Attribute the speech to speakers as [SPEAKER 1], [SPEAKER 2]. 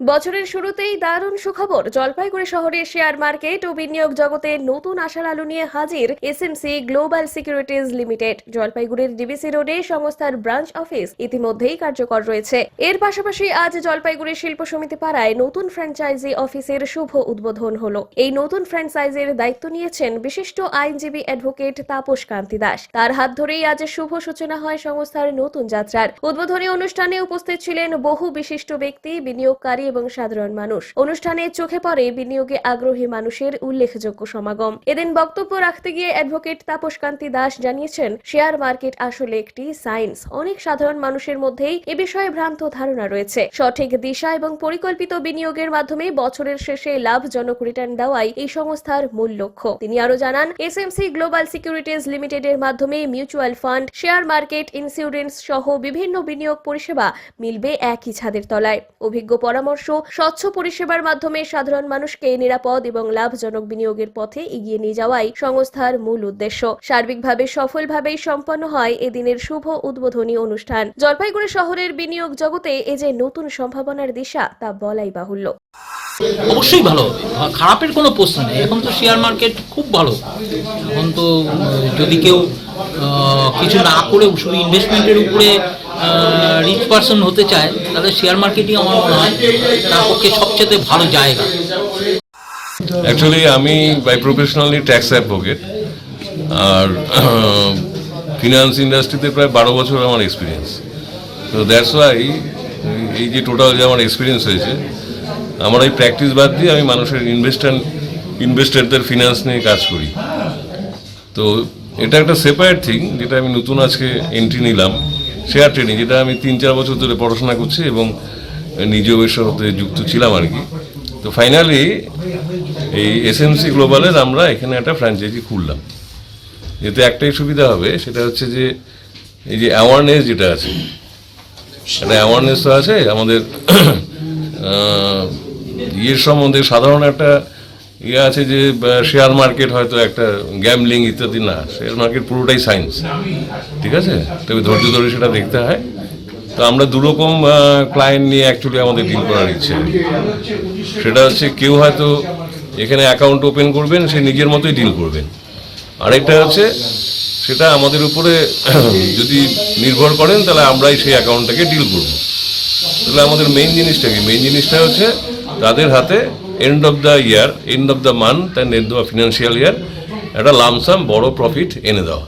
[SPEAKER 1] বছরের শুরুতেই দারুণ সুখবর। জলপাইগুড়ি শহরের শেয়ার মার্কেট ও বিনিয়োগ জগতে নতুন আশার আলো নিয়ে হাজির এসএমসি গ্লোবাল সিকিউরিটিজ লিমিটেড। জলপাইগুড়ির ডিবিসি রোডে সংস্থার ব্রাঞ্চ অফিস ইতিমধ্যেই কার্যকর রয়েছে। এর পাশাপাশি আজ জলপাইগুড়ি শিল্প সমিতি পাড়ায় নতুন ফ্র্যাঞ্চাইজি অফিসের শুভ উদ্বোধন হলো। এই নতুন ফ্র্যাঞ্চাইজির দায়িত্ব নিয়েছেন বিশিষ্ট আইনজীবী অ্যাডভোকেট তাপস কান্তি দাস। তার হাত ধরেই আজ শুভ সূচনা হয় সংস্থার নতুন যাত্রার। উদ্বোধনী অনুষ্ঠানে উপস্থিত ছিলেন বহু বিশিষ্ট ব্যক্তি, বিনিয়োগকারী এবং সাধারণ মানুষ। অনুষ্ঠানে চোখে পড়ে বিনিয়োগে আগ্রহী মানুষের উল্লেখযোগ্য সমাগম। এদিন বক্তব্য রাখতে গিয়ে অ্যাডভোকেট তাপস কান্তি দাস জানিয়েছেন, শেয়ার মার্কেট আসলে একটি সায়েন্স। অনেক সাধারণ মানুষের মধ্যেই এ বিষয়ে ভ্রান্ত ধারণা রয়েছে। সঠিক দিশা এবং পরিকল্পিত বিনিয়োগের মাধ্যমে বছরের শেষে লাভজনক রিটার্ন দেওয়াই এই সংস্থার মূল লক্ষ্য। তিনি আরো জানান, এসএমসি গ্লোবাল সিকিউরিটিজ লিমিটেডের মাধ্যমে mutual fund, share market, insurance সহ বিভিন্ন বিনিয়োগ পরিষেবা মিলবে একই ছাদের তলায়। অভিজ্ঞ পরামর্শ, স্বচ্ছ পরিষেবার মাধ্যমে সাধারণ মানুষকে নিরাপদ এবং লাভজনক বিনিয়োগের পথে এগিয়ে নিয়ে যাওয়াই সংস্থার মূল উদ্দেশ্য। সার্বিকভাবে সফলভাবেই সম্পন্ন হয় এদিনের শুভ উদ্বোধনী অনুষ্ঠান। জলপাইগুড়ি শহরের বিনিয়োগ জগতে এ যে নতুন সম্ভাবনার দিশা, তা বলাই বাহুল্য।
[SPEAKER 2] অবশ্যই ভালো, খারাপের কোনো প্রশ্ন নেই। এখন তো শেয়ার মার্কেট খুব ভালো। এখন তো যদি কেউ কিছু না করে শুধু ইনভেস্টমেন্টের উপরে রিচ পারসন হতে চায়, তাহলে শেয়ার মার্কেটই আমার মনে হয় তার পক্ষে সবচেয়ে ভালো জায়গা।
[SPEAKER 3] অ্যাকচুয়ালি আমি বাই প্রফেশনালি ট্যাক্স অ্যাডভোকেট, আর ফিনান্স ইন্ডাস্ট্রিতে প্রায় 12 বছর আমার এক্সপিরিয়েন্স। তো দ্যাটস ওয়াই এই যে টোটাল যে আমার এক্সপিরিয়েন্স হয়েছে, আমার এই প্র্যাকটিস বাদ দিয়ে আমি মানুষের ইনভেস্টারদের ফিনান্স নিয়ে কাজ করি। তো এটা একটা সেপারেট থিং, যেটা আমি নতুন আজকে এন্ট্রি নিলাম, শেয়ার ট্রেডিং, যেটা আমি 3-4 বছর ধরে পড়াশোনা করছি এবং নিজেও এর সাথে যুক্ত ছিলাম আর কি। তো ফাইনালি এই এসএমসি গ্লোবালের আমরা এখানে একটা ফ্র্যাঞ্চাইজি খুললাম। এতে একটাই সুবিধা হবে, সেটা হচ্ছে যে এই যে অ্যাওয়ারনেস যেটা আছে, একটা অ্যাওয়ারনেস তো আছে আমাদের ইয়ের সম্বন্ধে। সাধারণ একটা ইয়ে আছে যে শেয়ার মার্কেট হয়তো একটা গ্যামলিং ইত্যাদি, না, শেয়ার মার্কেট পুরোটাই সায়েন্স, ঠিক আছে? তবে ধৈর্য ধরে সেটা দেখতে হয়। তো আমরা দুরকম ক্লায়েন্ট নিয়ে অ্যাকচুয়ালি আমাদের ডিল করার ইচ্ছে। সেটা হচ্ছে কেউ হয়তো এখানে অ্যাকাউন্ট ওপেন করবেন, সে নিজের মতোই ডিল করবেন। আরেকটা হচ্ছে সেটা আমাদের উপরে যদি নির্ভর করেন, তাহলে আমরাই সেই অ্যাকাউন্টটাকে ডিল করব। তাহলে আমাদের মেইন জিনিসটা হচ্ছে তাদের হাতে end of the year, end of the month and end of financial year একটা লামসাম বড় প্রফিট এনে দেওয়া।